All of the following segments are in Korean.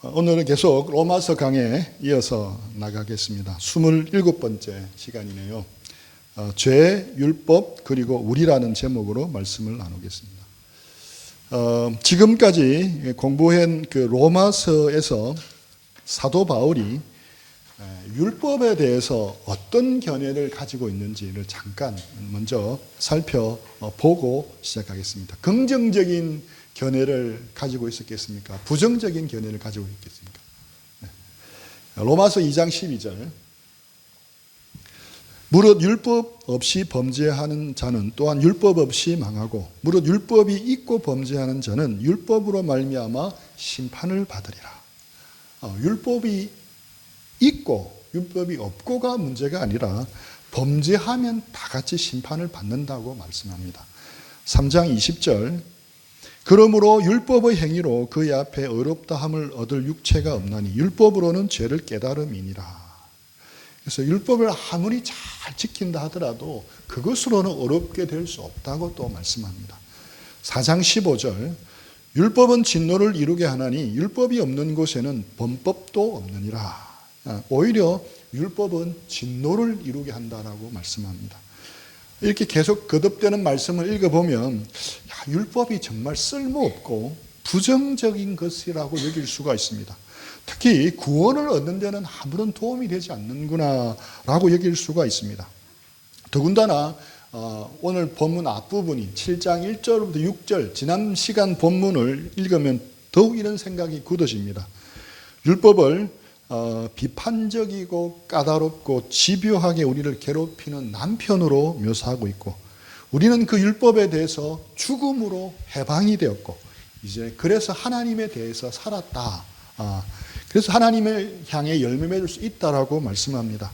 오늘은 계속 로마서 강에 이어서 나가겠습니다. 27번째 시간이네요. 죄, 율법, 그리고 우리라는 제목으로 말씀을 나누겠습니다. 지금까지 공부한 그 로마서에서 사도 바울이 율법에 대해서 어떤 견해를 가지고 있는지를 잠깐 먼저 살펴보고 시작하겠습니다. 긍정적인 견해를 가지고 있었겠습니까? 부정적인 견해를 가지고 있겠습니까? 로마서 2장 12절. 무릇 율법 없이 범죄하는 자는 또한 율법 없이 망하고 무릇 율법이 있고 범죄하는 자는 율법으로 말미암아 심판을 받으리라. 율법이 있고 율법이 없고가 문제가 아니라 범죄하면 다 같이 심판을 받는다고 말씀합니다. 3장 20절. 그러므로 율법의 행위로 그의 앞에 의롭다함을 얻을 육체가 없나니 율법으로는 죄를 깨달음이니라. 그래서 율법을 아무리 잘 지킨다 하더라도 그것으로는 어렵게 될 수 없다고 또 말씀합니다. 4장 15절. 율법은 진노를 이루게 하나니 율법이 없는 곳에는 범법도 없느니라. 오히려 율법은 진노를 이루게 한다라고 말씀합니다. 이렇게 계속 거듭되는 말씀을 읽어보면 율법이 정말 쓸모없고 부정적인 것이라고 여길 수가 있습니다. 특히 구원을 얻는 데는 아무런 도움이 되지 않는구나 라고 여길 수가 있습니다. 더군다나 오늘 본문 앞부분이 7장 1절부터 6절 지난 시간 본문을 읽으면 더욱 이런 생각이 굳어집니다. 율법을 비판적이고 까다롭고 집요하게 우리를 괴롭히는 남편으로 묘사하고 있고 우리는 그 율법에 대해서 죽음으로 해방이 되었고 이제 그래서 하나님에 대해서 살았다. 그래서 하나님을 향해 열매 맺을 수 있다라고 말씀합니다.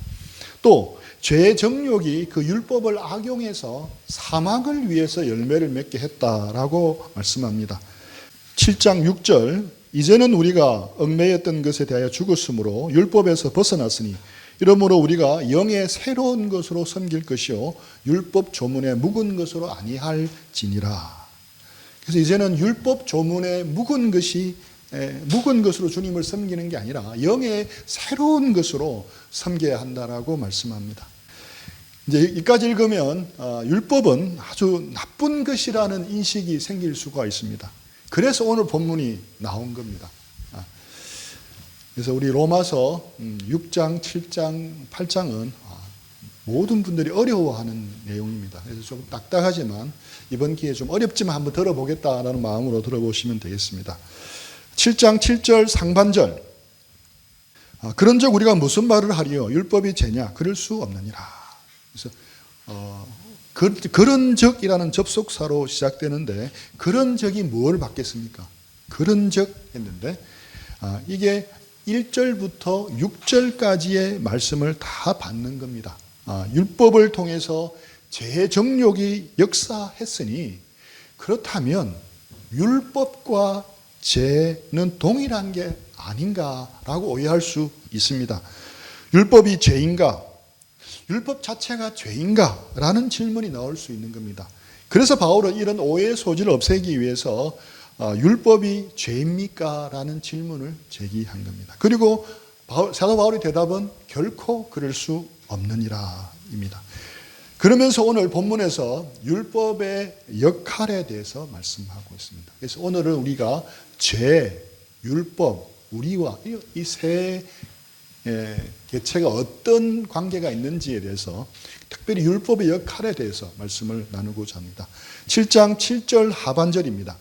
또 죄의 정욕이 그 율법을 악용해서 사망을 위해서 열매를 맺게 했다라고 말씀합니다. 7장 6절. 이제는 우리가 얽매였던 것에 대하여 죽었으므로 율법에서 벗어났으니 이러므로 우리가 영의 새로운 것으로 섬길 것이요 율법 조문에 묵은 것으로 아니할지니라. 그래서 이제는 율법 조문에 묵은 것으로 주님을 섬기는 게 아니라 영의 새로운 것으로 섬겨야 한다라고 말씀합니다. 이제 여기까지 읽으면 율법은 아주 나쁜 것이라는 인식이 생길 수가 있습니다. 그래서 오늘 본문이 나온 겁니다. 그래서 우리 로마서 6장, 7장, 8장은 모든 분들이 어려워하는 내용입니다. 그래서 좀 딱딱하지만 이번 기회에 좀 어렵지만 한번 들어보겠다라는 마음으로 들어보시면 되겠습니다. 7장 7절 상반절. 그런즉 우리가 무슨 말을 하리요? 율법이 죄냐? 그럴 수 없느니라. 그래서 그런적이라는 접속사로 시작되는데 그런적이 뭘 받겠습니까? 그런적 했는데 이게 1절부터 6절까지의 말씀을 다 받는 겁니다. 율법을 통해서 죄의 정욕이 역사했으니 그렇다면 율법과 죄는 동일한 게 아닌가라고 오해할 수 있습니다. 율법이 죄인가? 율법 자체가 죄인가? 라는 질문이 나올 수 있는 겁니다. 그래서 바울은 이런 오해의 소지를 없애기 위해서 율법이 죄입니까? 라는 질문을 제기한 겁니다. 그리고 사도 바울의 대답은 결코 그럴 수 없느니라 입니다. 그러면서 오늘 본문에서 율법의 역할에 대해서 말씀하고 있습니다. 그래서 오늘은 우리가 죄, 율법, 우리와 이 세 개체가 어떤 관계가 있는지에 대해서 특별히 율법의 역할에 대해서 말씀을 나누고자 합니다. 7장 7절 하반절입니다.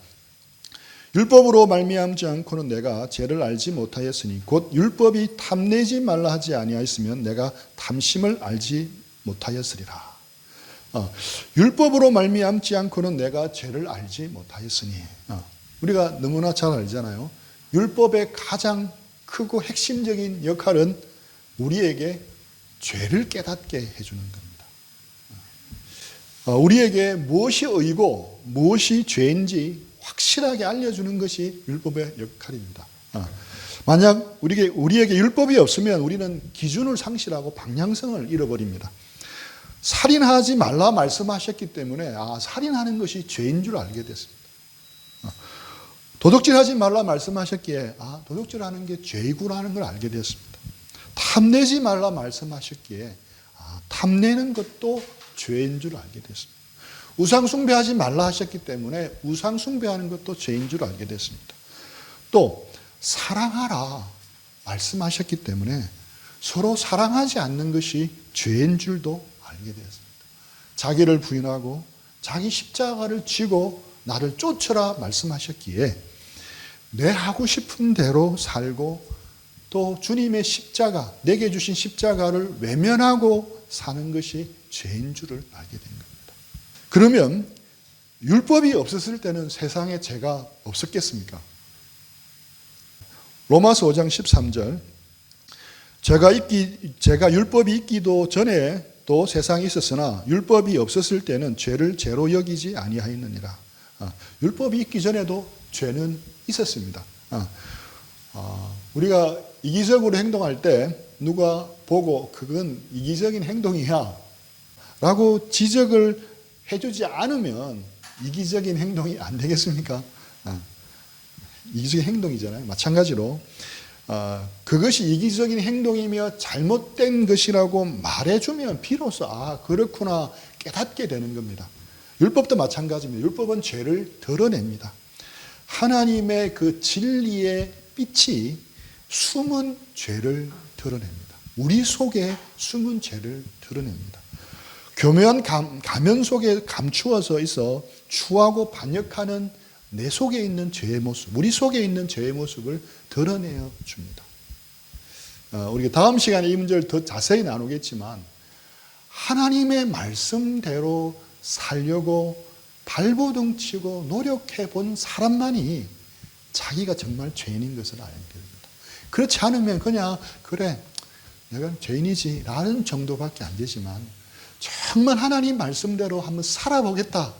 율법으로 말미암지 않고는 내가 죄를 알지 못하였으니 곧 율법이 탐내지 말라 하지 아니하였으면 내가 탐심을 알지 못하였으리라. 율법으로 말미암지 않고는 내가 죄를 알지 못하였으니 우리가 너무나 잘 알잖아요. 율법의 가장 크고 핵심적인 역할은 우리에게 죄를 깨닫게 해주는 겁니다. 우리에게 무엇이 의고 무엇이 죄인지 확실하게 알려주는 것이 율법의 역할입니다. 만약 우리에게 율법이 없으면 우리는 기준을 상실하고 방향성을 잃어버립니다. 살인하지 말라 말씀하셨기 때문에 살인하는 것이 죄인 줄 알게 됐습니다. 도둑질하지 말라 말씀하셨기에 도둑질하는 게 죄이구나는 걸 알게 되었습니다. 탐내지 말라 말씀하셨기에 탐내는 것도 죄인 줄 알게 됐습니다. 우상 숭배하지 말라 하셨기 때문에 우상 숭배하는 것도 죄인 줄 알게 됐습니다. 또 사랑하라 말씀하셨기 때문에 서로 사랑하지 않는 것이 죄인 줄도 알게 되었습니다. 자기를 부인하고 자기 십자가를 지고 나를 쫓으라 말씀하셨기에 내 하고 싶은 대로 살고 또 주님의 십자가, 내게 주신 십자가를 외면하고 사는 것이 죄인 줄을 알게 된 겁니다. 그러면 율법이 없었을 때는 세상에 죄가 없었겠습니까? 로마서 5장 13절 제가 율법이 있기도 전에 또 세상에 있었으나 율법이 없었을 때는 죄를 죄로 여기지 아니하였느니라. 율법이 있기 전에도 죄는 있었습니다. 우리가 이기적으로 행동할 때 누가 보고 그건 이기적인 행동이야 라고 지적을 해주지 않으면 이기적인 행동이 안 되겠습니까? 이기적인 행동이잖아요. 마찬가지로 그것이 이기적인 행동이며 잘못된 것이라고 말해주면 비로소 그렇구나 깨닫게 되는 겁니다. 율법도 마찬가지입니다. 율법은 죄를 드러냅니다. 하나님의 그 진리의 빛이 숨은 죄를 드러냅니다. 우리 속에 숨은 죄를 드러냅니다. 교묘한 가면 속에 감추어서 있어 추하고 반역하는 내 속에 있는 죄의 모습, 우리 속에 있는 죄의 모습을 드러내어 줍니다. 우리가 다음 시간에 이 문제를 더 자세히 나누겠지만 하나님의 말씀대로 살려고 발버둥 치고 노력해 본 사람만이 자기가 정말 죄인인 것을 알게 됩니다. 그렇지 않으면 그냥 그래 내가 죄인이지 라는 정도밖에 안 되지만 정말 하나님 말씀대로 한번 살아보겠다.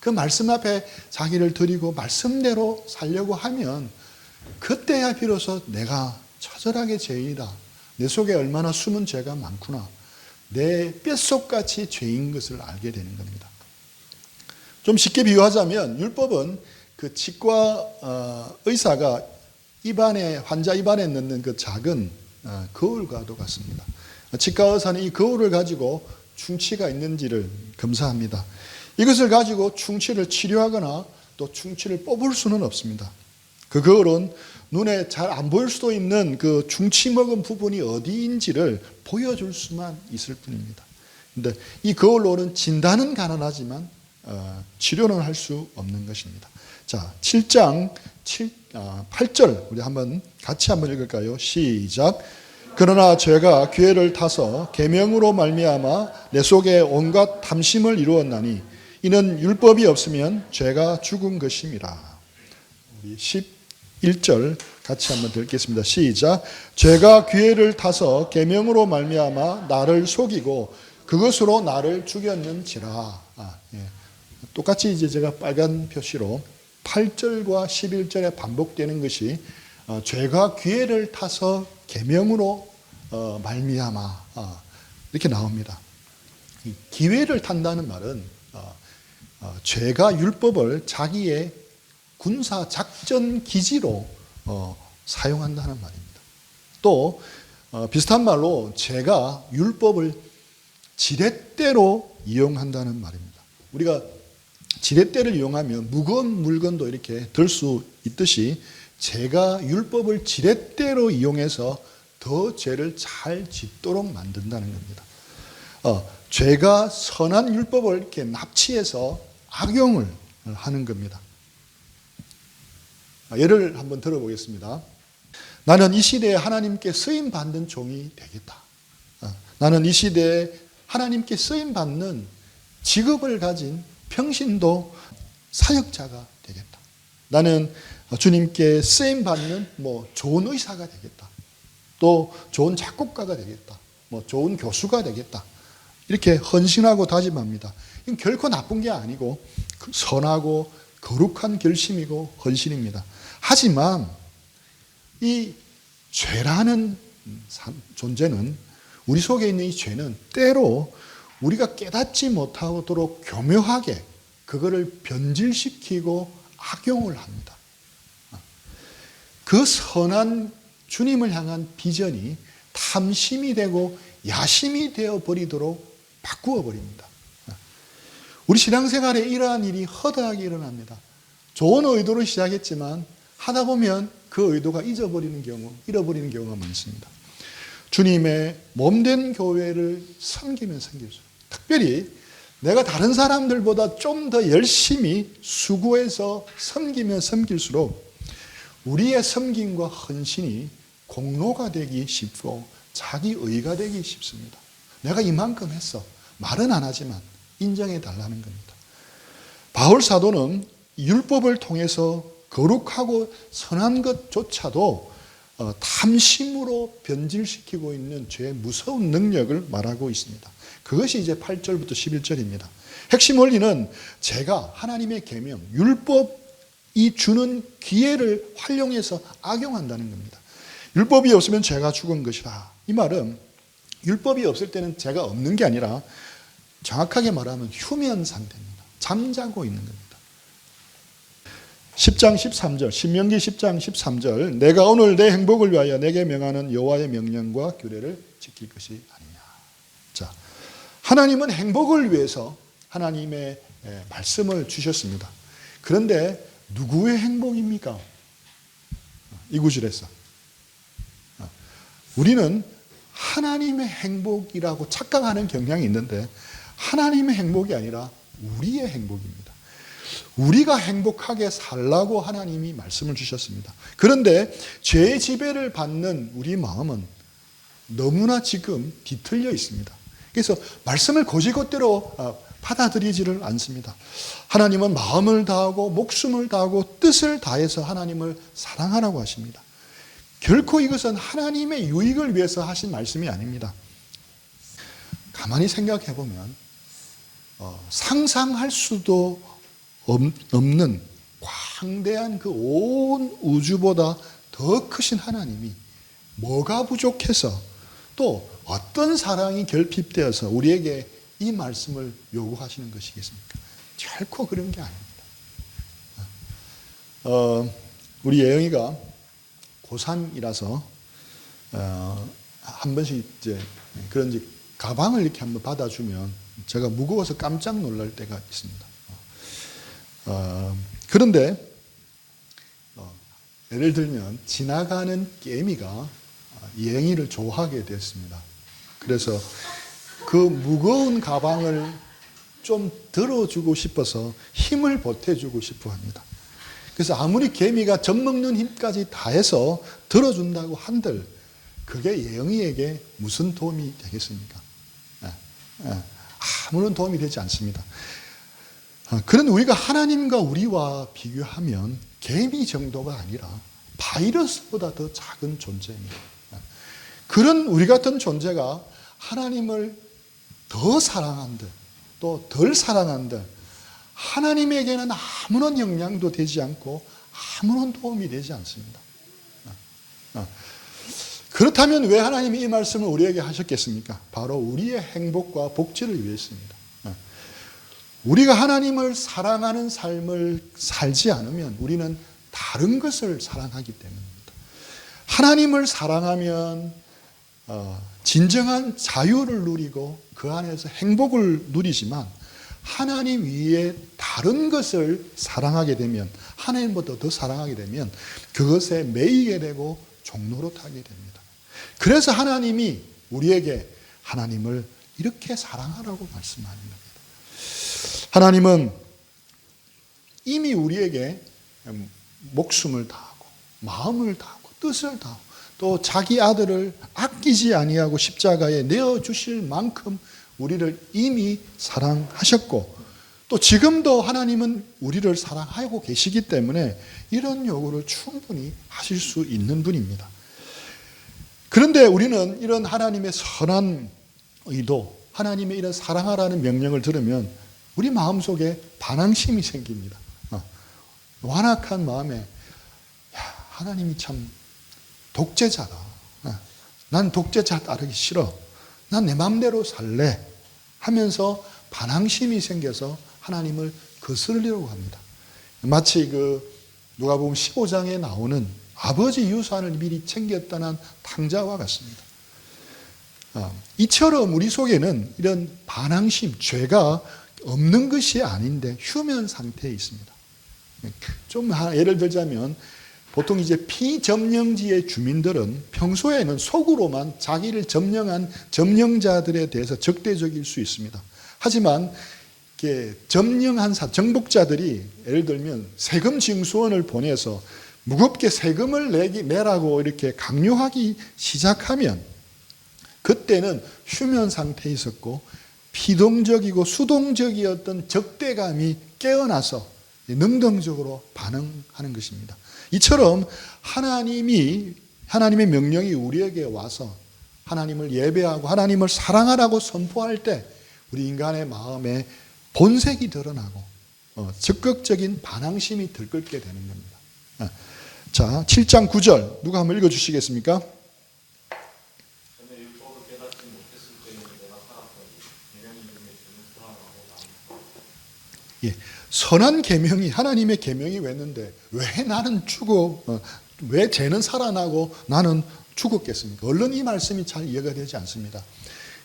그 말씀 앞에 자기를 드리고 말씀대로 살려고 하면 그때야 비로소 내가 처절하게 죄인이다. 내 속에 얼마나 숨은 죄가 많구나. 내 뼛속같이 죄인 것을 알게 되는 겁니다. 좀 쉽게 비유하자면 율법은 그 치과 의사가 환자 입안에 넣는 그 작은 거울과도 같습니다. 치과 의사는 이 거울을 가지고 충치가 있는지를 검사합니다. 이것을 가지고 충치를 치료하거나 또 충치를 뽑을 수는 없습니다. 그 거울은 눈에 잘 안 보일 수도 있는 그 충치 먹은 부분이 어디인지를 보여줄 수만 있을 뿐입니다. 그런데 이 거울로는 진단은 가능하지만 치료는 할 수 없는 것입니다. 자, 7장 8절 우리 같이 한번 읽을까요? 시작. 그러나 죄가 기회를 타서 계명으로 말미암아 내 속에 온갖 탐심을 이루었나니 이는 율법이 없으면 죄가 죽은 것임이라. 우리 11절 같이 한번 읽겠습니다. 시작. 죄가 기회를 타서 계명으로 말미암아 나를 속이고 그것으로 나를 죽였는지라. 똑같이 이제 제가 빨간 표시로 8절과 11절에 반복되는 것이 죄가 기회를 타서 계명으로 말미암아 이렇게 나옵니다. 기회를 탄다는 말은 죄가 율법을 자기의 군사 작전 기지로 사용한다는 말입니다. 또 비슷한 말로 죄가 율법을 지렛대로 이용한다는 말입니다. 우리가 지렛대를 이용하면 무거운 물건도 이렇게 들 수 있듯이 죄가 율법을 지렛대로 이용해서 더 죄를 잘 짓도록 만든다는 겁니다. 죄가 선한 율법을 이렇게 납치해서 악용을 하는 겁니다. 예를 한번 들어보겠습니다. 나는 이 시대에 하나님께 쓰임받는 종이 되겠다. 나는 이 시대에 하나님께 쓰임받는 직업을 가진 평신도 사역자가 되겠다. 나는 주님께 쓰임받는 좋은 의사가 되겠다. 또 좋은 작곡가가 되겠다. 좋은 교수가 되겠다. 이렇게 헌신하고 다짐합니다. 이건 결코 나쁜 게 아니고 선하고 거룩한 결심이고 헌신입니다. 하지만 이 죄라는 존재는 우리 속에 있는 이 죄는 때로 우리가 깨닫지 못하도록 교묘하게 그거를 변질시키고 악용을 합니다. 그 선한 주님을 향한 비전이 탐심이 되고 야심이 되어 버리도록 바꾸어 버립니다. 우리 신앙생활에 이러한 일이 허다하게 일어납니다. 좋은 의도로 시작했지만 하다 보면 그 의도가 잃어버리는 경우가 많습니다. 주님의 몸된 교회를 섬기면 섬길수록, 특별히 내가 다른 사람들보다 좀 더 열심히 수고해서 섬기면 섬길수록 우리의 섬김과 헌신이 공로가 되기 쉽고 자기 의가 되기 쉽습니다. 내가 이만큼 했어. 말은 안 하지만 인정해 달라는 겁니다. 바울 사도는 율법을 통해서 거룩하고 선한 것조차도 탐심으로 변질시키고 있는 죄의 무서운 능력을 말하고 있습니다. 그것이 이제 8절부터 11절입니다. 핵심 원리는 제가 하나님의 계명, 율법이 주는 기회를 활용해서 악용한다는 겁니다. 율법이 없으면 죄가 죽은 것이다. 이 말은 율법이 없을 때는 죄가 없는 게 아니라 정확하게 말하면 휴면 상태입니다. 잠자고 있는 겁니다. 10장 13절, 신명기 10장 13절, 내가 오늘 내 행복을 위하여 내게 명하는 여호와의 명령과 규례를 지킬 것이 아니냐. 자, 하나님은 행복을 위해서 하나님의 말씀을 주셨습니다. 그런데 누구의 행복입니까? 이 구절에서 우리는 하나님의 행복이라고 착각하는 경향이 있는데 하나님의 행복이 아니라 우리의 행복입니다. 우리가 행복하게 살라고 하나님이 말씀을 주셨습니다. 그런데 죄의 지배를 받는 우리 마음은 너무나 지금 뒤틀려 있습니다. 그래서 말씀을 거지것대로 받아들이지를 않습니다. 하나님은 마음을 다하고 목숨을 다하고 뜻을 다해서 하나님을 사랑하라고 하십니다. 결코 이것은 하나님의 유익을 위해서 하신 말씀이 아닙니다. 가만히 생각해 보면 상상할 수도 없는 광대한 그 온 우주보다 더 크신 하나님이 뭐가 부족해서 또 어떤 사랑이 결핍되어서 우리에게 이 말씀을 요구하시는 것이겠습니까? 결코 그런 게 아닙니다. 우리 예영이가 고3이라서 한 번씩 이제 그런 가방을 이렇게 한번 받아주면 제가 무거워서 깜짝 놀랄 때가 있습니다. 그런데 예를 들면 지나가는 깨미가 예영이를 좋아하게 됐습니다. 그래서 그 무거운 가방을 좀 들어주고 싶어서 힘을 보태주고 싶어 합니다. 그래서 아무리 개미가 젖먹는 힘까지 다해서 들어준다고 한들 그게 예영이에게 무슨 도움이 되겠습니까? 아무런 도움이 되지 않습니다. 그런 우리가 하나님과 우리와 비교하면 개미 정도가 아니라 바이러스보다 더 작은 존재입니다. 그런 우리 같은 존재가 하나님을 더 사랑한들 또 덜 사랑한들 하나님에게는 아무런 영향도 되지 않고 아무런 도움이 되지 않습니다. 그렇다면 왜 하나님이 이 말씀을 우리에게 하셨겠습니까? 바로 우리의 행복과 복지를 위해서입니다. 우리가 하나님을 사랑하는 삶을 살지 않으면 우리는 다른 것을 사랑하기 때문입니다. 하나님을 사랑하면 진정한 자유를 누리고 그 안에서 행복을 누리지만 하나님 위에 다른 것을 사랑하게 되면 하나님보다 더 사랑하게 되면 그것에 매이게 되고 종노릇하게 됩니다. 그래서 하나님이 우리에게 하나님을 이렇게 사랑하라고 말씀하는 겁니다. 하나님은 이미 우리에게 목숨을 다하고 마음을 다하고 뜻을 다하고 또 자기 아들을 아끼지 아니하고 십자가에 내어주실 만큼 우리를 이미 사랑하셨고 또 지금도 하나님은 우리를 사랑하고 계시기 때문에 이런 요구를 충분히 하실 수 있는 분입니다. 그런데 우리는 이런 하나님의 선한 의도, 하나님의 이런 사랑하라는 명령을 들으면 우리 마음속에 반항심이 생깁니다. 완악한 마음에 하나님이 참 독재자다. 난 독재자 따르기 싫어. 난 내 마음대로 살래. 하면서 반항심이 생겨서 하나님을 거스르려고 합니다. 마치 누가복음 15장에 나오는 아버지 유산을 미리 챙겼다는 탕자와 같습니다. 이처럼 우리 속에는 이런 반항심, 죄가 없는 것이 아닌데 휴면 상태에 있습니다. 좀 예를 들자면 보통 이제 피점령지의 주민들은 평소에는 속으로만 자기를 점령한 점령자들에 대해서 적대적일 수 있습니다. 하지만 점령한 정복자들이 예를 들면 세금 징수원을 보내서 무겁게 세금을 내라고 이렇게 강요하기 시작하면 그때는 휴면 상태에 있었고 피동적이고 수동적이었던 적대감이 깨어나서 능동적으로 반응하는 것입니다. 이처럼 하나님의 명령이 우리에게 와서 하나님을 예배하고 하나님을 사랑하라고 선포할 때 우리 인간의 마음에 본색이 드러나고 적극적인 반항심이 들끓게 되는 겁니다. 자, 7장 9절 누가 한번 읽어주시겠습니까? 예, 선한 계명이 하나님의 계명이 왔는데 왜 나는 죽어? 왜 쟤는 살아나고 나는 죽었겠습니까? 얼른 이 말씀이 잘 이해가 되지 않습니다.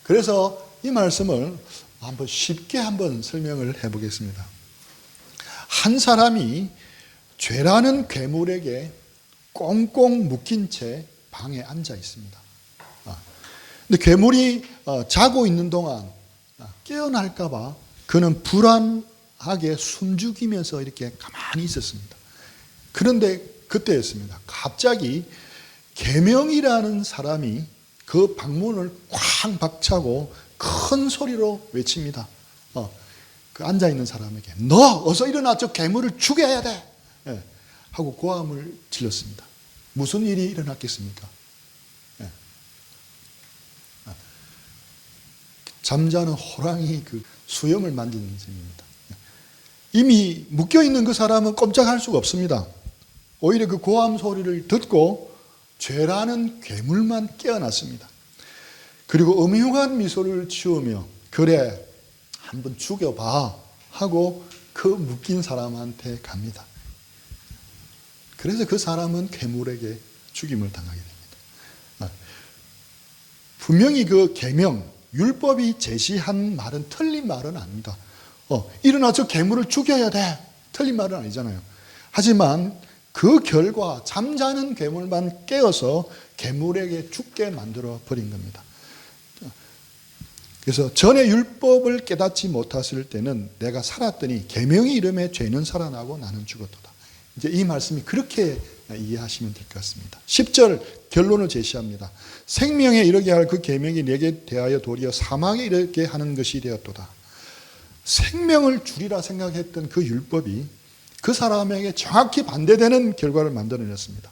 그래서 이 말씀을 한번 쉽게 한번 설명을 해보겠습니다. 한 사람이 죄라는 괴물에게 꽁꽁 묶인 채 방에 앉아 있습니다. 근데 괴물이 자고 있는 동안 깨어날까 봐 그는 불안하게 숨죽이면서 이렇게 가만히 있었습니다. 그런데 그때였습니다. 갑자기 계명이라는 사람이 그 방문을 쾅 박차고 큰 소리로 외칩니다. 그 앉아있는 사람에게 너 어서 일어나 저 괴물을 죽여야 돼 하고 고함을 질렀습니다. 무슨 일이 일어났겠습니까? 잠자는 호랑이 그 수염을 만지는 셈입니다. 이미 묶여있는 그 사람은 꼼짝할 수가 없습니다. 오히려 그 고함 소리를 듣고 죄라는 괴물만 깨어났습니다. 그리고 음흉한 미소를 지으며 그래 한번 죽여봐 하고 그 묶인 사람한테 갑니다. 그래서 그 사람은 괴물에게 죽임을 당하게 됩니다. 분명히 그 계명, 율법이 제시한 말은 틀린 말은 아닙니다. 일어나 저 괴물을 죽여야 돼. 틀린 말은 아니잖아요. 하지만 그 결과 잠자는 괴물만 깨어서 괴물에게 죽게 만들어 버린 겁니다. 그래서 전에 율법을 깨닫지 못했을 때는 내가 살았더니 계명의 이름에 죄는 살아나고 나는 죽었도다. 이제 이 말씀이 그렇게 이해하시면 될 것 같습니다. 10절 결론을 제시합니다. 생명에 이르게 할 그 계명이 내게 대하여 도리어 사망에 이르게 하는 것이 되었도다. 생명을 주리라 생각했던 그 율법이 그 사람에게 정확히 반대되는 결과를 만들어냈습니다.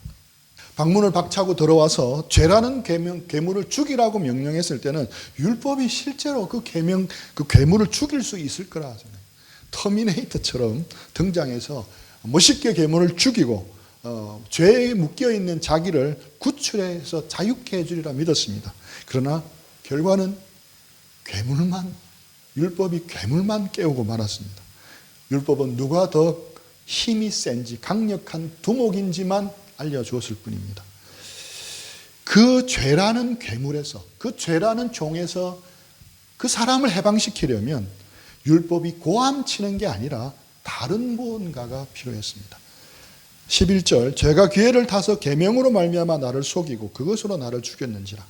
방문을 박차고 들어와서 죄라는 괴물을 죽이라고 명령했을 때는 율법이 실제로 그 괴물을 죽일 수 있을 거라 생각해요. 터미네이터처럼 등장해서 멋있게 괴물을 죽이고 죄에 묶여있는 자기를 구출해서 자유케 해주리라 믿었습니다. 그러나 결과는 율법이 괴물만 깨우고 말았습니다. 율법은 누가 더 힘이 센지 강력한 두목인지만 알려주었을 뿐입니다. 그 죄라는 괴물에서, 그 죄라는 종에서 그 사람을 해방시키려면 율법이 고함치는 게 아니라 다른 무언가가 필요했습니다. 11절 죄가 기회를 타서 계명으로 말미암아 나를 속이고 그것으로 나를 죽였는지라.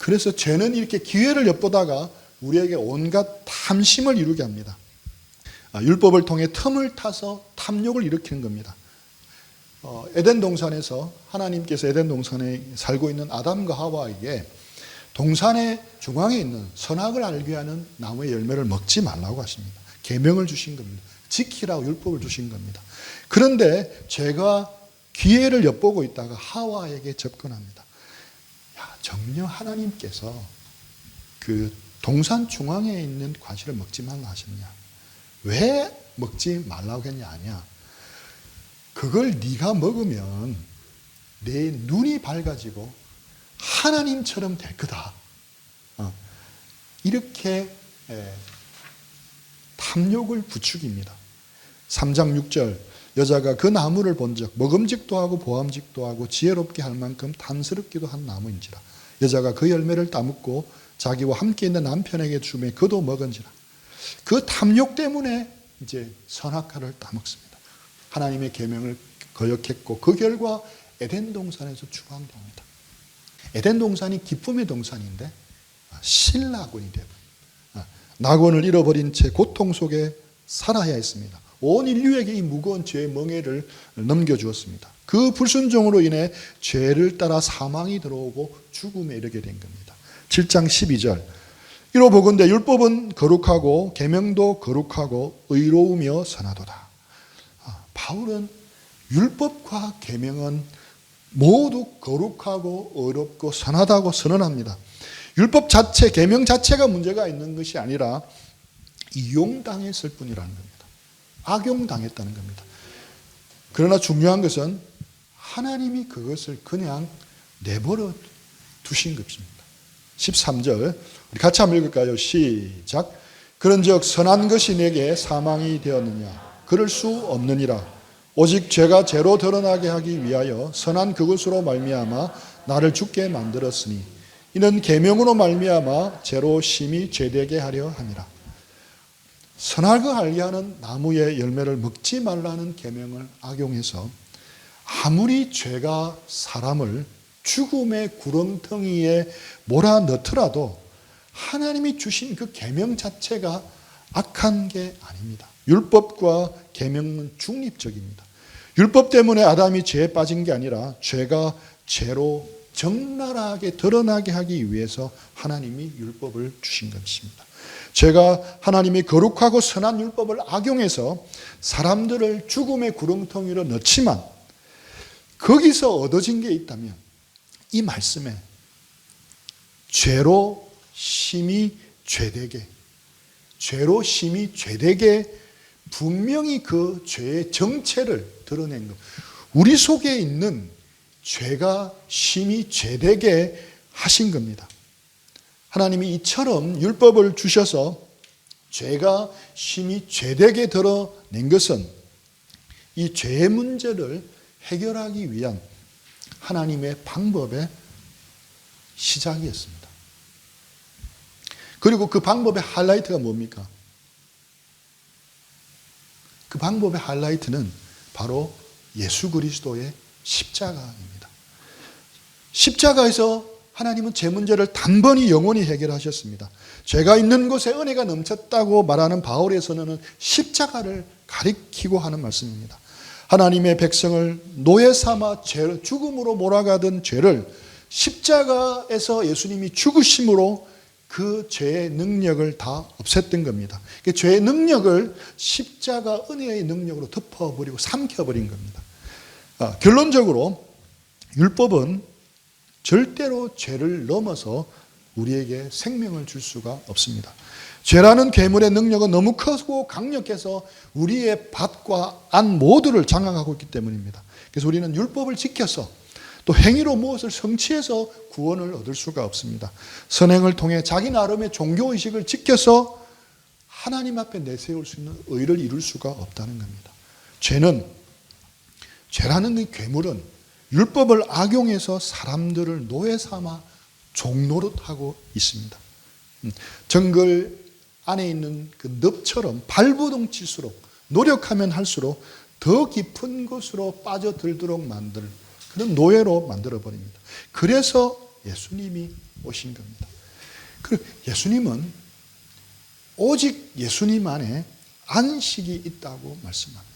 그래서 죄는 이렇게 기회를 엿보다가 우리에게 온갖 탐심을 이루게 합니다. 율법을 통해 틈을 타서 탐욕을 일으키는 겁니다. 에덴 동산에서 하나님께서 에덴 동산에 살고 있는 아담과 하와에게 동산의 중앙에 있는 선악을 알게 하는 나무의 열매를 먹지 말라고 하십니다. 계명을 주신 겁니다. 지키라고 율법을 주신 겁니다. 그런데 죄가 기회를 엿보고 있다가 하와에게 접근합니다. 정녕 하나님께서 그 동산 중앙에 있는 과실을 먹지 말라 하셨냐? 왜 먹지 말라고 했냐 아니야? 그걸 네가 먹으면 내 눈이 밝아지고 하나님처럼 될 거다. 이렇게 탐욕을 부추깁니다. 3장 6절 여자가 그 나무를 본즉 먹음직도 하고 보암직도 하고 지혜롭게 할 만큼 탐스럽기도 한 나무인지라. 여자가 그 열매를 따먹고 자기와 함께 있는 남편에게 주매 그도 먹은지라. 그 탐욕 때문에 이제 선악과를 따먹습니다. 하나님의 계명을 거역했고 그 결과 에덴 동산에서 추방됩니다. 에덴 동산이 기쁨의 동산인데 신라군이 되어버립니다. 낙원을 잃어버린 채 고통 속에 살아야 했습니다. 온 인류에게 이 무거운 죄의 멍에를 넘겨주었습니다. 그 불순종으로 인해 죄를 따라 사망이 들어오고 죽음에 이르게 된 겁니다. 7장 12절 이로 보건대 율법은 거룩하고 계명도 거룩하고 의로우며 선하도다. 바울은 율법과 계명은 모두 거룩하고 의롭고 선하다고 선언합니다. 율법 자체, 계명 자체가 문제가 있는 것이 아니라 이용당했을 뿐이라는 겁니다. 악용당했다는 겁니다. 그러나 중요한 것은 하나님이 그것을 그냥 내버려 두신 것입니다. 13절 우리 같이 한번 읽을까요? 시작. 그런즉 선한 것이 내게 사망이 되었느냐? 그럴 수 없느니라. 오직 죄가 죄로 드러나게 하기 위하여 선한 그것으로 말미암아 나를 죽게 만들었으니 이는 계명으로 말미암아 죄로 심히 죄되게 하려 함이라. 선하고 알리하는 나무의 열매를 먹지 말라는 계명을 악용해서 아무리 죄가 사람을 죽음의 구렁텅이에 몰아넣더라도 하나님이 주신 그 계명 자체가 악한 게 아닙니다. 율법과 계명은 중립적입니다. 율법 때문에 아담이 죄에 빠진 게 아니라 죄가 죄로 적나라하게 드러나게 하기 위해서 하나님이 율법을 주신 것입니다. 죄가 하나님이 거룩하고 선한 율법을 악용해서 사람들을 죽음의 구렁텅이로 넣지만 거기서 얻어진 게 있다면 이 말씀에 죄로 심히 죄되게 분명히 그 죄의 정체를 드러낸 것. 우리 속에 있는 죄가 심히 죄되게 하신 겁니다. 하나님이 이처럼 율법을 주셔서 죄가 심히 죄되게 드러낸 것은 이 죄의 문제를 해결하기 위한 하나님의 방법의 시작이었습니다. 그리고 그 방법의 하이라이트가 뭡니까? 그 방법의 하이라이트는 바로 예수 그리스도의 십자가입니다. 십자가에서 하나님은 죄 문제를 단번에 영원히 해결하셨습니다. 죄가 있는 곳에 은혜가 넘쳤다고 말하는 바울의 선언은 십자가를 가리키고 하는 말씀입니다. 하나님의 백성을 노예 삼아 죽음으로 몰아가던 죄를 십자가에서 예수님이 죽으심으로 그 죄의 능력을 다 없앴던 겁니다. 죄의 능력을 십자가 은혜의 능력으로 덮어버리고 삼켜버린 겁니다. 결론적으로 율법은 절대로 죄를 넘어서 우리에게 생명을 줄 수가 없습니다. 죄라는 괴물의 능력은 너무 크고 강력해서 우리의 밭과 안 모두를 장악하고 있기 때문입니다. 그래서 우리는 율법을 지켜서 또 행위로 무엇을 성취해서 구원을 얻을 수가 없습니다. 선행을 통해 자기 나름의 종교의식을 지켜서 하나님 앞에 내세울 수 있는 의를 이룰 수가 없다는 겁니다. 죄라는 이 괴물은 율법을 악용해서 사람들을 노예 삼아 종노릇하고 있습니다. 정글 안에 있는 그 늪처럼 발버둥칠수록 노력하면 할수록 더 깊은 곳으로 빠져들도록 만들 그런 노예로 만들어버립니다. 그래서 예수님이 오신 겁니다. 예수님은 오직 예수님 안에 안식이 있다고 말씀합니다.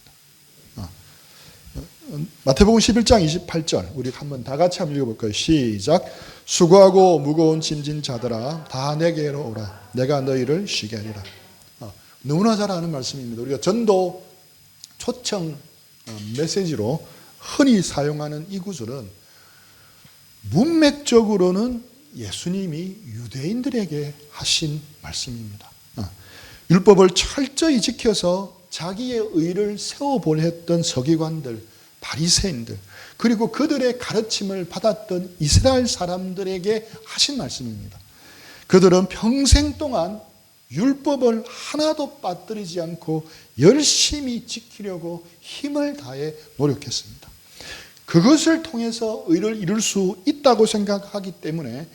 마태복음 11장 28절 우리 한번 다 같이 한번 읽어볼까요? 시작. 수고하고 무거운 짐진 자들아 다 내게로 오라. 내가 너희를 쉬게 하리라. 너무나 잘 아는 말씀입니다. 우리가 전도 초청 메시지로 흔히 사용하는 이 구절은 문맥적으로는 예수님이 유대인들에게 하신 말씀입니다. 율법을 철저히 지켜서 자기의 의를 세워보려 했던 서기관들, 바리새인들, 그리고 그들의 가르침을 받았던 이스라엘 사람들에게 하신 말씀입니다. 그들은 평생 동안 율법을 하나도 빠뜨리지 않고 열심히 지키려고 힘을 다해 노력했습니다. 그것을 통해서 의를 이룰 수 있다고 생각하기 때문에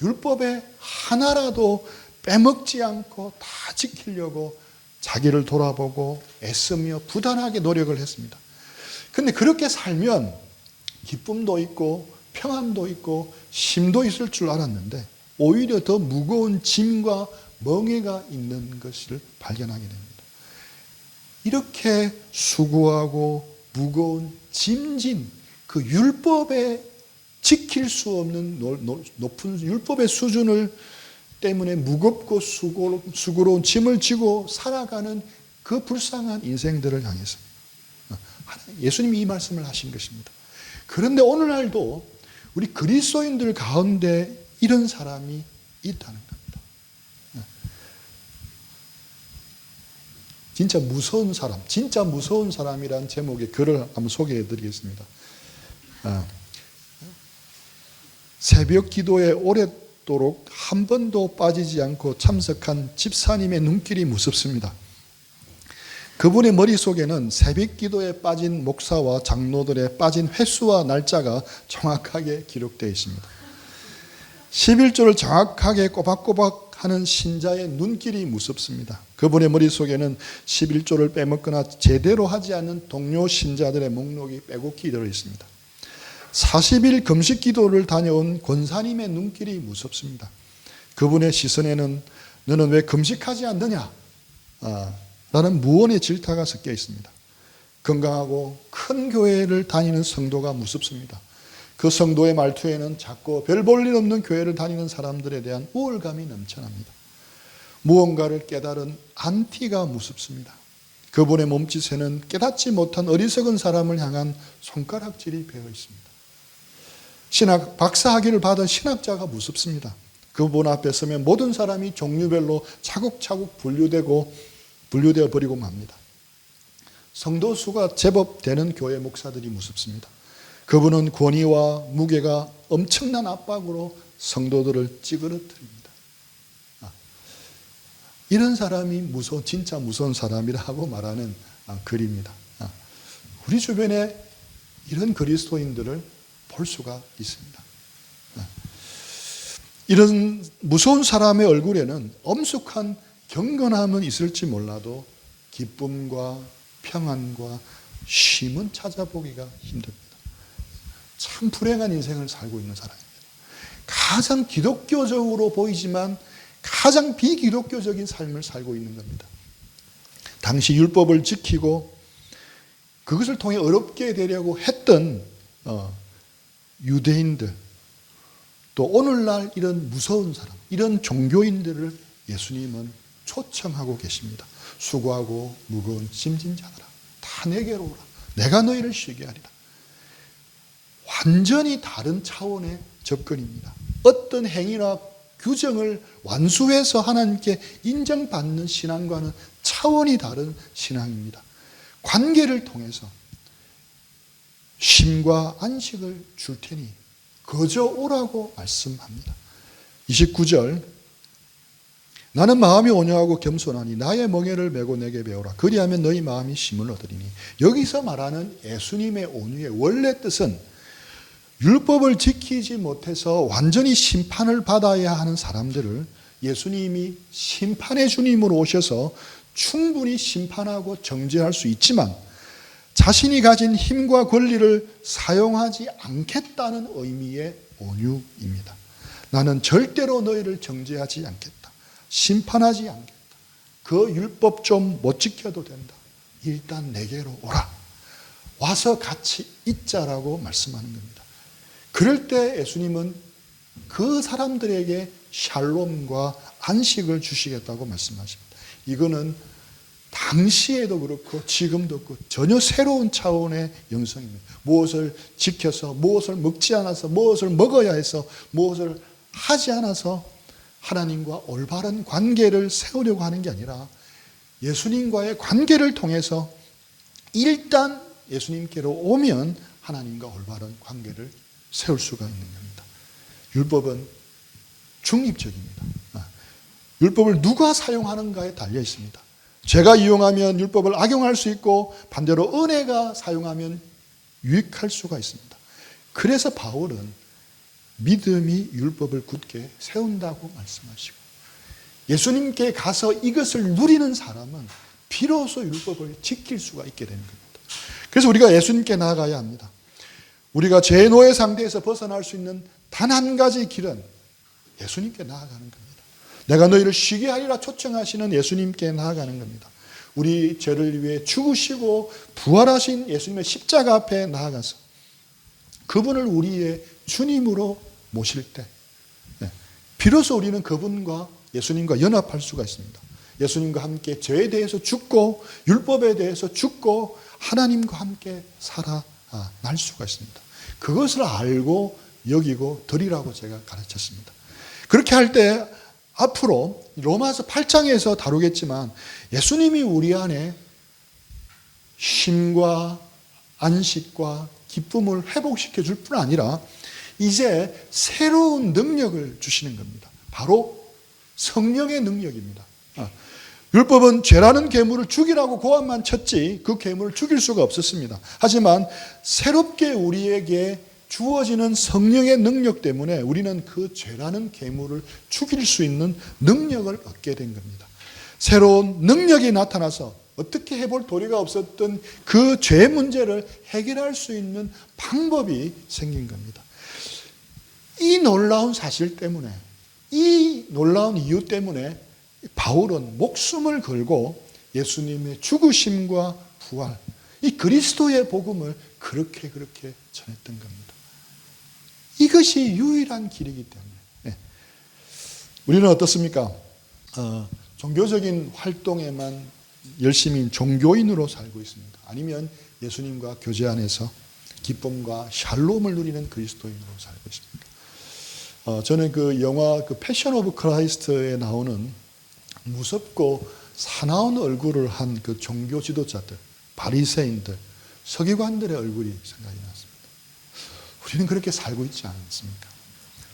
율법의 하나라도 빼먹지 않고 다 지키려고 자기를 돌아보고 애쓰며 부단하게 노력을 했습니다. 그런데 그렇게 살면 기쁨도 있고 평안도 있고 쉼도 있을 줄 알았는데 오히려 더 무거운 짐과 멍해가 있는 것을 발견하게 됩니다. 이렇게 수고하고 무거운 짐진 그 율법에 지킬 수 없는 높은 율법의 수준을 때문에 무겁고 수고로운 짐을 지고 살아가는 그 불쌍한 인생들을 향해서 예수님이 이 말씀을 하신 것입니다. 그런데 오늘날도 우리 그리스도인들 가운데 이런 사람이 있다는 겁니다. 진짜 무서운 사람, 진짜 무서운 사람이라는 제목의 글을 한번 소개해 드리겠습니다. 새벽 기도에 오랫도록 한 번도 빠지지 않고 참석한 집사님의 눈길이 무섭습니다. 그분의 머릿속에는 새벽 기도에 빠진 목사와 장로들의 빠진 횟수와 날짜가 정확하게 기록되어 있습니다. 11조를 정확하게 꼬박꼬박 하는 신자의 눈길이 무섭습니다. 그분의 머릿속에는 11조를 빼먹거나 제대로 하지 않는 동료 신자들의 목록이 빼곡히 들어있습니다. 40일 금식 기도를 다녀온 권사님의 눈길이 무섭습니다. 그분의 시선에는 너는 왜 금식하지 않느냐? 라는 무언의 질타가 섞여 있습니다. 건강하고 큰 교회를 다니는 성도가 무섭습니다. 그 성도의 말투에는 작고 별 볼 일 없는 교회를 다니는 사람들에 대한 우월감이 넘쳐납니다. 무언가를 깨달은 안티가 무섭습니다. 그분의 몸짓에는 깨닫지 못한 어리석은 사람을 향한 손가락질이 배어 있습니다. 박사학위를 받은 신학자가 무섭습니다. 그분 앞에 서면 모든 사람이 종류별로 차곡차곡 분류되어 버리고 맙니다. 성도 수가 제법 되는 교회 목사들이 무섭습니다. 그분은 권위와 무게가 엄청난 압박으로 성도들을 찌그러뜨립니다. 이런 사람이 진짜 무서운 사람이라고 말하는 글입니다. 우리 주변에 이런 그리스도인들을 볼 수가 있습니다. 이런 무서운 사람의 얼굴에는 엄숙한 경건함은 있을지 몰라도 기쁨과 평안과 쉼은 찾아보기가 힘듭니다. 참 불행한 인생을 살고 있는 사람입니다. 가장 기독교적으로 보이지만 가장 비기독교적인 삶을 살고 있는 겁니다. 당시 율법을 지키고 그것을 통해 어렵게 되려고 했던 유대인들, 또 오늘날 이런 무서운 사람, 이런 종교인들을 예수님은 초청하고 계십니다. 수고하고 무거운 짐진 자들아, 다 내게로 오라. 내가 너희를 쉬게 하리라. 완전히 다른 차원의 접근입니다. 어떤 행위나 규정을 완수해서 하나님께 인정받는 신앙과는 차원이 다른 신앙입니다. 관계를 통해서 쉼과 안식을 줄 테니 거저 오라고 말씀합니다. 29절, 나는 마음이 온유하고 겸손하니 나의 멍에를 메고 내게 배우라. 그리하면 너희 마음이 쉼을 얻으리니. 여기서 말하는 예수님의 온유의 원래 뜻은 율법을 지키지 못해서 완전히 심판을 받아야 하는 사람들을 예수님이 심판의 주님으로 오셔서 충분히 심판하고 정죄할 수 있지만 자신이 가진 힘과 권리를 사용하지 않겠다는 의미의 온유입니다. 나는 절대로 너희를 정죄하지 않겠다. 심판하지 않겠다. 그 율법 좀 못 지켜도 된다. 일단 내게로 오라. 와서 같이 있자라고 말씀하는 겁니다. 그럴 때 예수님은 그 사람들에게 샬롬과 안식을 주시겠다고 말씀하십니다. 이거는 당시에도 그렇고 지금도 그렇고 전혀 새로운 차원의 영성입니다. 무엇을 지켜서, 무엇을 먹지 않아서, 무엇을 먹어야 해서, 무엇을 하지 않아서 하나님과 올바른 관계를 세우려고 하는 게 아니라 예수님과의 관계를 통해서 일단 예수님께로 오면 하나님과 올바른 관계를 세울 수가 있는 겁니다. 율법은 중립적입니다. 율법을 누가 사용하는가에 달려 있습니다. 죄가 이용하면 율법을 악용할 수 있고 반대로 은혜가 사용하면 유익할 수가 있습니다. 그래서 바울은 믿음이 율법을 굳게 세운다고 말씀하시고 예수님께 가서 이것을 누리는 사람은 비로소 율법을 지킬 수가 있게 되는 겁니다. 그래서 우리가 예수님께 나아가야 합니다. 우리가 죄의 노예 상태에서 벗어날 수 있는 단 한 가지 길은 예수님께 나아가는 겁니다. 내가 너희를 쉬게 하리라 초청하시는 예수님께 나아가는 겁니다. 우리 죄를 위해 죽으시고 부활하신 예수님의 십자가 앞에 나아가서 그분을 우리의 주님으로 모실 때 비로소 우리는 그분과 예수님과 연합할 수가 있습니다. 예수님과 함께 죄에 대해서 죽고 율법에 대해서 죽고 하나님과 함께 살아날 수가 있습니다. 그것을 알고 여기고 드리라고 제가 가르쳤습니다. 그렇게 할 때 앞으로 로마서 8장에서 다루겠지만 예수님이 우리 안에 쉼과 안식과 기쁨을 회복시켜 줄 뿐 아니라 이제 새로운 능력을 주시는 겁니다. 바로 성령의 능력입니다. 율법은 죄라는 괴물을 죽이라고 고함만 쳤지 그 괴물을 죽일 수가 없었습니다. 하지만 새롭게 우리에게 주어지는 성령의 능력 때문에 우리는 그 죄라는 괴물을 죽일 수 있는 능력을 얻게 된 겁니다. 새로운 능력이 나타나서 어떻게 해볼 도리가 없었던 그 죄 문제를 해결할 수 있는 방법이 생긴 겁니다. 이 놀라운 사실 때문에, 이 놀라운 이유 때문에 바울은 목숨을 걸고 예수님의 죽으심과 부활, 이 그리스도의 복음을 그렇게 전했던 겁니다. 이것이 유일한 길이기 때문에 우리는 어떻습니까? 종교적인 활동에만 열심히 종교인으로 살고 있습니다. 아니면 예수님과 교제 안에서 기쁨과 샬롬을 누리는 그리스도인으로 살고 있습니다. 저는 그 영화 패션 오브 크라이스트에 나오는 무섭고 사나운 얼굴을 한 그 종교 지도자들, 바리새인들, 서기관들의 얼굴이 생각이 났습니다. 우리는 그렇게 살고 있지 않습니까?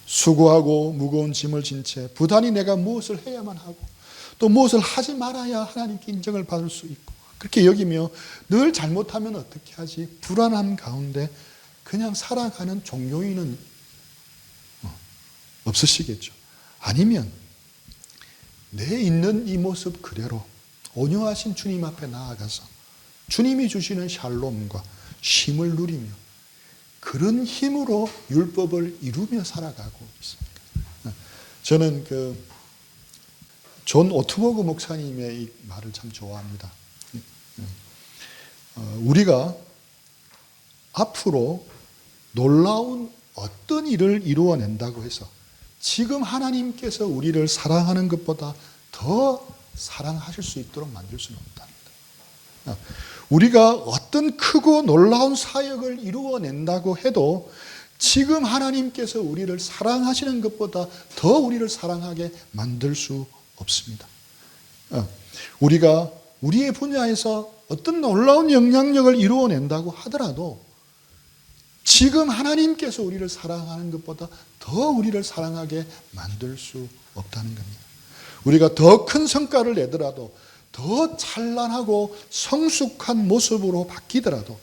수고하고 무거운 짐을 진 채 부단히 내가 무엇을 해야만 하고 또 무엇을 하지 말아야 하나님께 인정을 받을 수 있고 그렇게 여기며 늘 잘못하면 어떻게 하지? 불안함 가운데 그냥 살아가는 종교인은 없으시겠죠. 아니면 내 있는 이 모습 그대로 온유하신 주님 앞에 나아가서 주님이 주시는 샬롬과 쉼을 누리며 그런 힘으로 율법을 이루며 살아가고 있습니다. 저는 존 오트버그 목사님의 이 말을 참 좋아합니다. 우리가 앞으로 놀라운 어떤 일을 이루어낸다고 해서 지금 하나님께서 우리를 사랑하는 것보다 더 사랑하실 수 있도록 만들 수는 없답니다. 우리가 어떤 크고 놀라운 사역을 이루어낸다고 해도 지금 하나님께서 우리를 사랑하시는 것보다 더 우리를 사랑하게 만들 수 없습니다. 우리가 우리의 분야에서 어떤 놀라운 영향력을 이루어낸다고 하더라도 지금 하나님께서 우리를 사랑하는 것보다 더 우리를 사랑하게 만들 수 없다는 겁니다. 우리가 더 큰 성과를 내더라도 더 찬란하고 성숙한 모습으로 바뀌더라도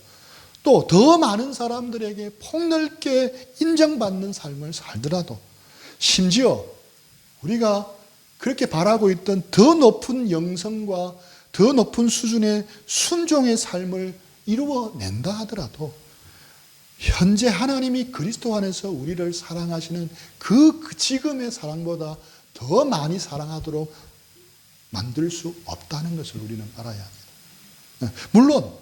또 더 많은 사람들에게 폭넓게 인정받는 삶을 살더라도 심지어 우리가 그렇게 바라고 있던 더 높은 영성과 더 높은 수준의 순종의 삶을 이루어낸다 하더라도 현재 하나님이 그리스도 안에서 우리를 사랑하시는 그 지금의 사랑보다 더 많이 사랑하도록 만들 수 없다는 것을 우리는 알아야 합니다. 물론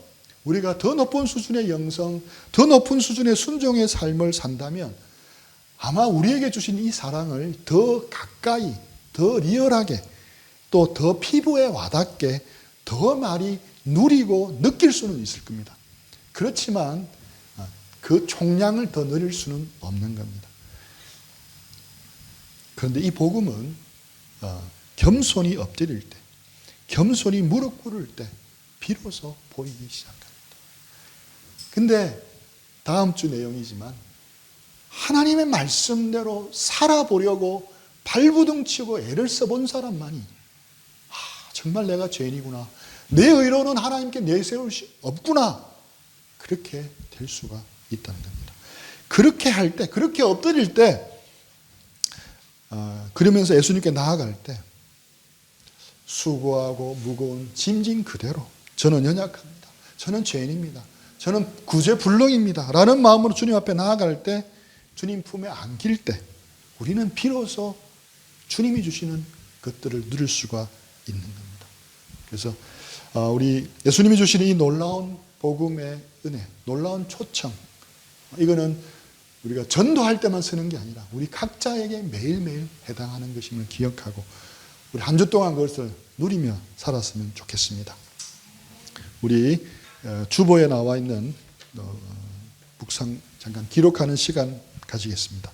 우리가 더 높은 수준의 영성, 더 높은 수준의 순종의 삶을 산다면 아마 우리에게 주신 이 사랑을 더 가까이, 더 리얼하게, 또 더 피부에 와닿게 더 많이 누리고 느낄 수는 있을 겁니다. 그렇지만 그 총량을 더 누릴 수는 없는 겁니다. 그런데 이 복음은 겸손히 엎드릴 때, 겸손히 무릎 꿇을 때 비로소 보이기 시작합니다. 근데 다음 주 내용이지만 하나님의 말씀대로 살아보려고 발부둥 치고 애를 써본 사람만이 정말 내가 죄인이구나. 내 의로는 하나님께 내세울 수 없구나. 그렇게 될 수가 있다는 겁니다. 그렇게 할 때, 그렇게 엎드릴 때, 그러면서 예수님께 나아갈 때 수고하고 무거운 짐진 그대로 저는 연약합니다. 저는 죄인입니다. 저는 구제불능입니다. 라는 마음으로 주님 앞에 나아갈 때, 주님 품에 안길 때 우리는 비로소 주님이 주시는 것들을 누릴 수가 있는 겁니다. 그래서 우리 예수님이 주시는 이 놀라운 복음의 은혜, 놀라운 초청, 이거는 우리가 전도할 때만 쓰는 게 아니라 우리 각자에게 매일매일 해당하는 것임을 기억하고 우리 한 주 동안 그것을 누리며 살았으면 좋겠습니다. 우리 주보에 나와 있는 묵상 잠깐 기록하는 시간 가지겠습니다.